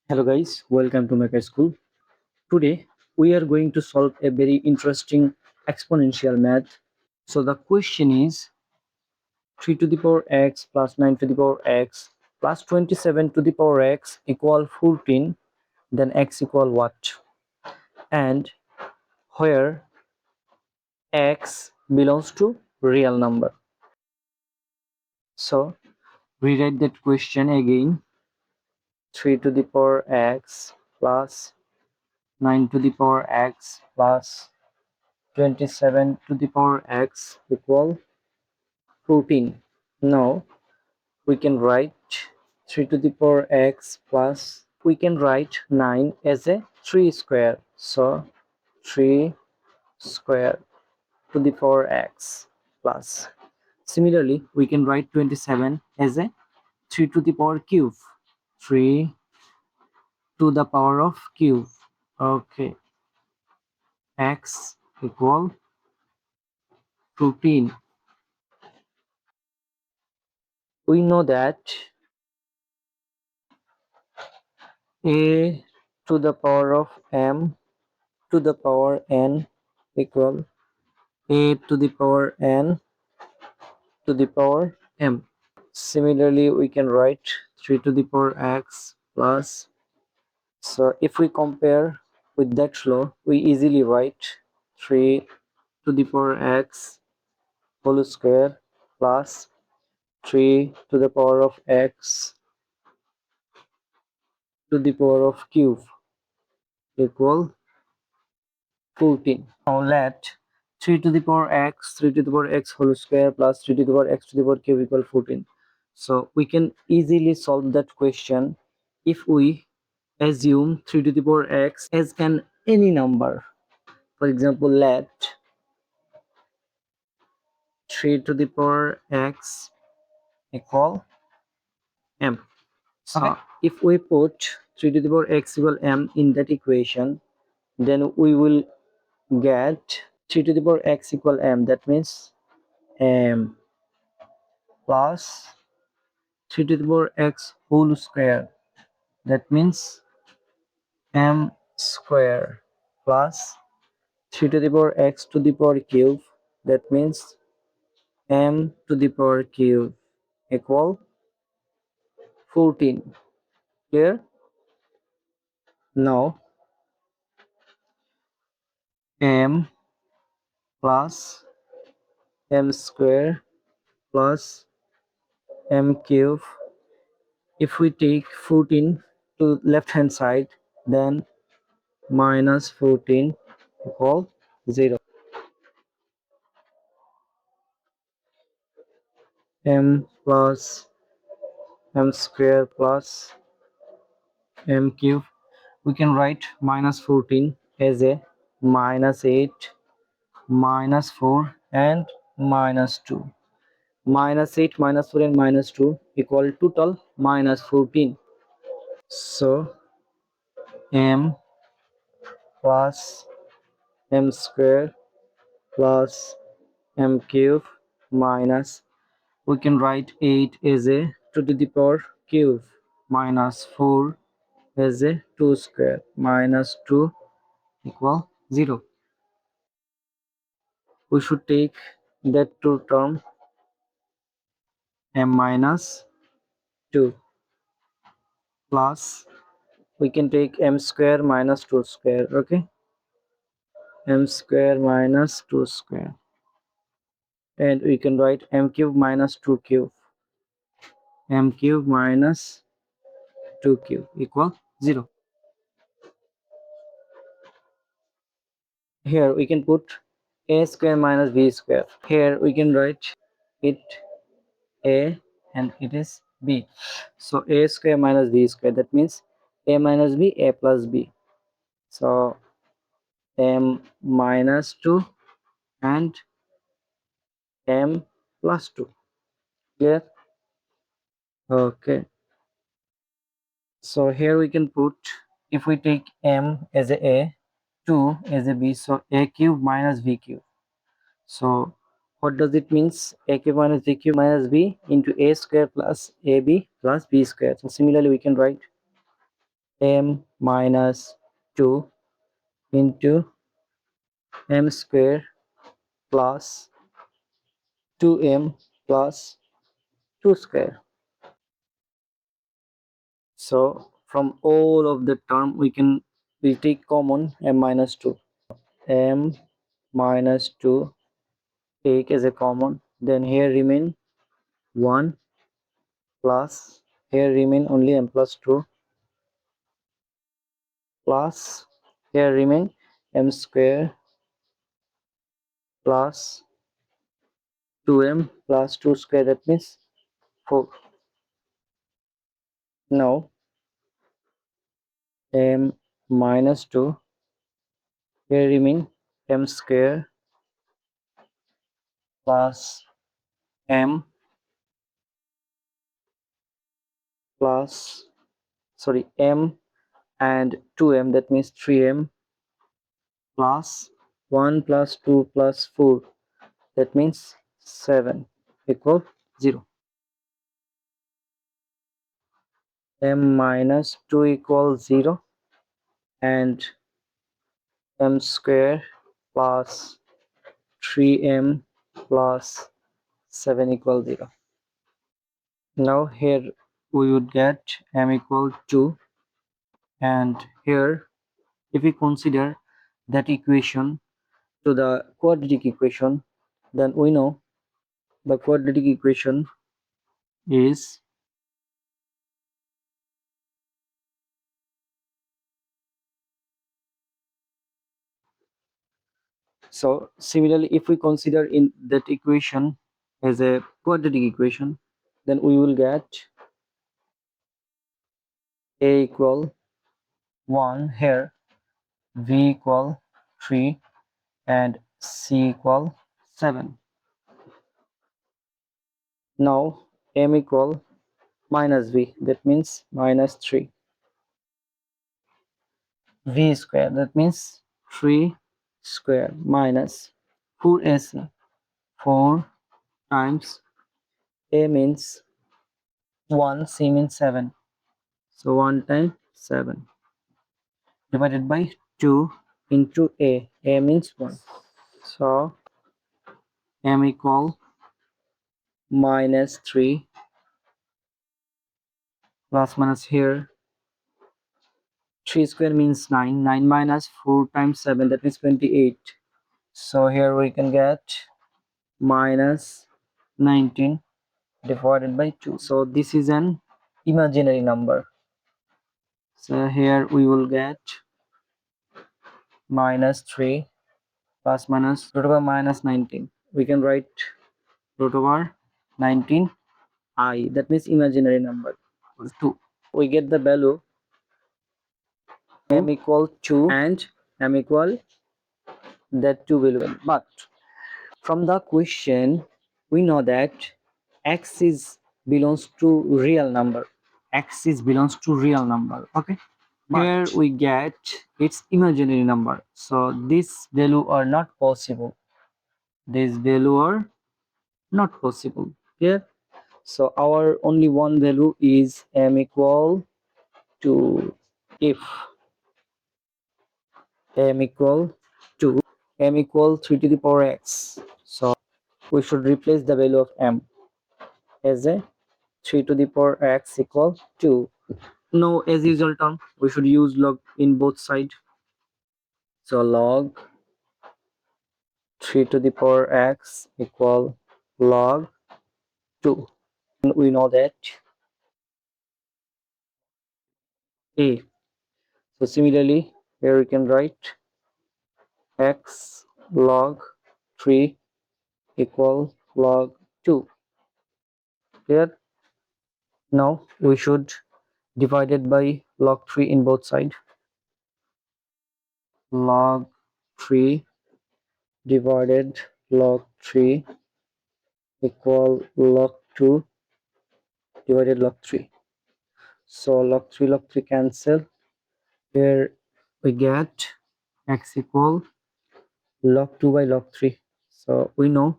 Hello guys, welcome to Meka School. Today we are going to solve a very interesting exponential math. So the question is 3 to the power x plus 9 to the power x plus 27 to the power x equal 14, then x equal what? And where x belongs to real number. So rewrite that question again. 3 to the power x plus 9 to the power x plus 27 to the power x equal 14. Now we can write 3 to the power x plus we can write 9 as a 3 square. So 3 square to the power x plus. Similarly, we can write 27 as a 3 to the power cube. 3 to the power of cube. Okay. X equal 15. We know that a to the power of m to the power n equal a to the power n to the power m. Similarly, we can write 3 to the power x plus. So if we compare with that law, we easily write 3 to the power x whole square plus 3 to the power of x to the power of cube equal 14. Now let 3 to the power x, 3 to the power x whole square plus 3 to the power x to the power cube equal 14. So we can easily solve that question if we assume 3 to the power x as an any number. For example, let 3 to the power x equal m. So if we put 3 to the power x equal m in that equation, then we will get 3 to the power x equal m. That means m plus 3 to the power x whole square. That means m square plus 3 to the power x to the power cube. That means m to the power cube equal 14. Clear? Now m plus m square plus m cube. If we take 14 to left hand side, then minus 14 equal 0. M plus m square plus m cube. We can write minus 14 as a minus 8, minus 4 and minus 2. Minus 8, minus 4 and minus 2 equal total minus 14. So m plus m square plus m cube minus we can write 8 as a 2 to the power cube minus 4 as a 2 square minus 2 equal 0. We should take that two term m minus 2 plus we can take m square minus 2 square. Okay, m square minus 2 square, and we can write m cube minus 2 cube, m cube minus 2 cube equal 0. Here we can put a square minus b square. Here we can write it a and it is b. So a square minus b square, that means a minus b, a plus b. So m minus 2 and m plus 2. Clear? Okay. So here we can put, if we take m as a 2 as a b, so a cube minus b cube. So what does it means? A cube minus b cube minus b into a square plus ab plus b square. So similarly we can write m minus 2 into m square plus 2m plus 2 square. So from all of the term we take common m minus 2. M minus 2 take as a common, then here remain 1 plus here remain only m plus 2 plus here remain m square plus 2m plus 2 square, that means 4. Now m minus 2 here remain m square plus m plus m and 2m, that means 3m plus 1 plus 2 plus 4, that means 7 equal 0. M minus 2 equals 0 and m square plus 3m plus 7 equals 0. Now here we would get m equal 2, and here if we consider that equation to the quadratic equation, then we know the quadratic equation is, so similarly if we consider in that equation as a quadratic equation, then we will get a equal 1 here, v equal 3 and c equal 7. Now m equal minus v, that means minus 3, v square, that means 3 square minus 4ac, 4 times a means 1, c means 7, so 1 times 7 divided by 2 into a means 1, so m equal minus 3 plus minus here 3 square means 9, 9 minus 4 times 7, that means 28, so here we can get minus 19 divided by 2, so this is an imaginary number, so here we will get minus 3 plus minus root over minus 19, we can write root over 19 I, that means imaginary number, 2. We get the value m equal 2 and m equal that 2 value, but from the question we know that x is belongs to real number, x is belongs to real number, okay, but here we get its imaginary number, so this value are not possible, this value are not possible here, so our only one value is m equal to, if m equal to m equal 3 to the power x, so we should replace the value of m as a 3 to the power x equal 2. Now as usual term we should use log in both sides, so log 3 to the power x equal log 2, and we know that a, so similarly here we can write x log 3 equal log 2 here. Now we should divide it by log 3 in both sides, log 3 divided log 3 equal log 2 divided log 3, so log 3 cancel, here we get x equal log 2 by log 3, so we know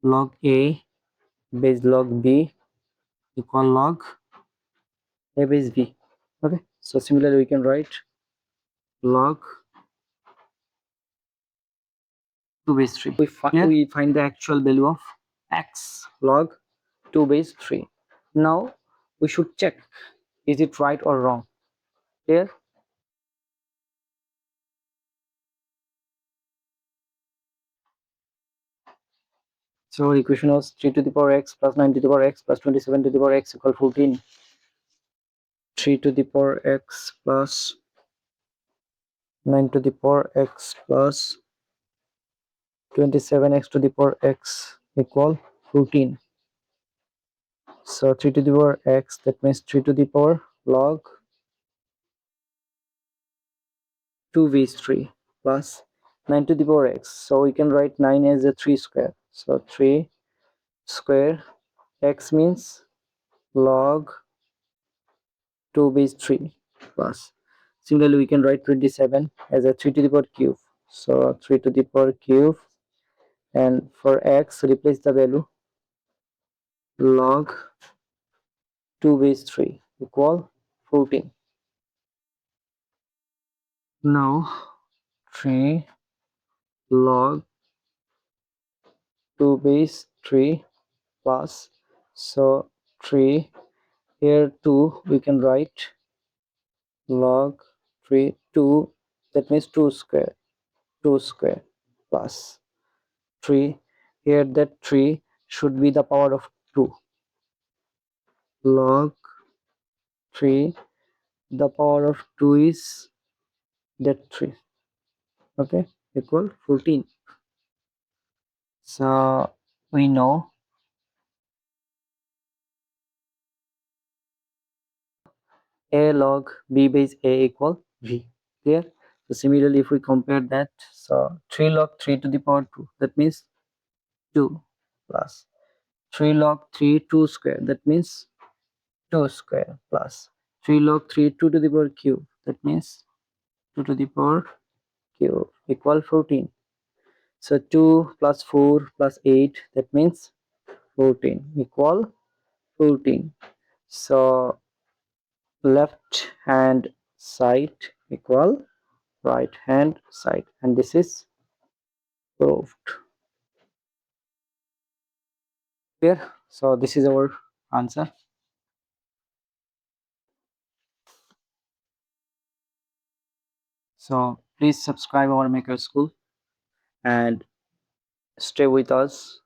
log a base log b equal log a base b, Okay, so similarly we can write log 2 base 3. We find the actual value of x log 2 base 3. Now we should check, is it right or wrong? Here, so our equation was 3 to the power x plus 9 to the power x plus 27 to the power x equal 14. 3 to the power x plus 9 to the power x plus 27x to the power x equal 14. So 3 to the power x, that means 3 to the power log 2 base 3 plus 9 to the power x. So we can write 9 as a 3 square. So 3 square x means log 2 base 3 plus. Similarly, we can write 27 as a 3 to the power cube. So 3 to the power cube, and for x replace the value log 2 base 3 equal 14. Now 3 log 2 base 3 plus, so 3 here 2 we can write log 3 2, that means 2 square plus 3 here, that 3 should be the power of 2, log 3 the power of 2 is that 3, okay, equal 14. So we know a log b base a equal v. Clear? So similarly, if we compare that, so 3 log 3 to the power 2, that means 2 plus 3 log 3 2 square, that means 2 square plus 3 log 3 2 to the power cube, that means 2 to the power cube equal 14. So 2 plus 4 plus 8, that means 14 equal 14. So left hand side equal right hand side, and this is proved. Clear? So this is our answer. So please subscribe our Meka School and stay with us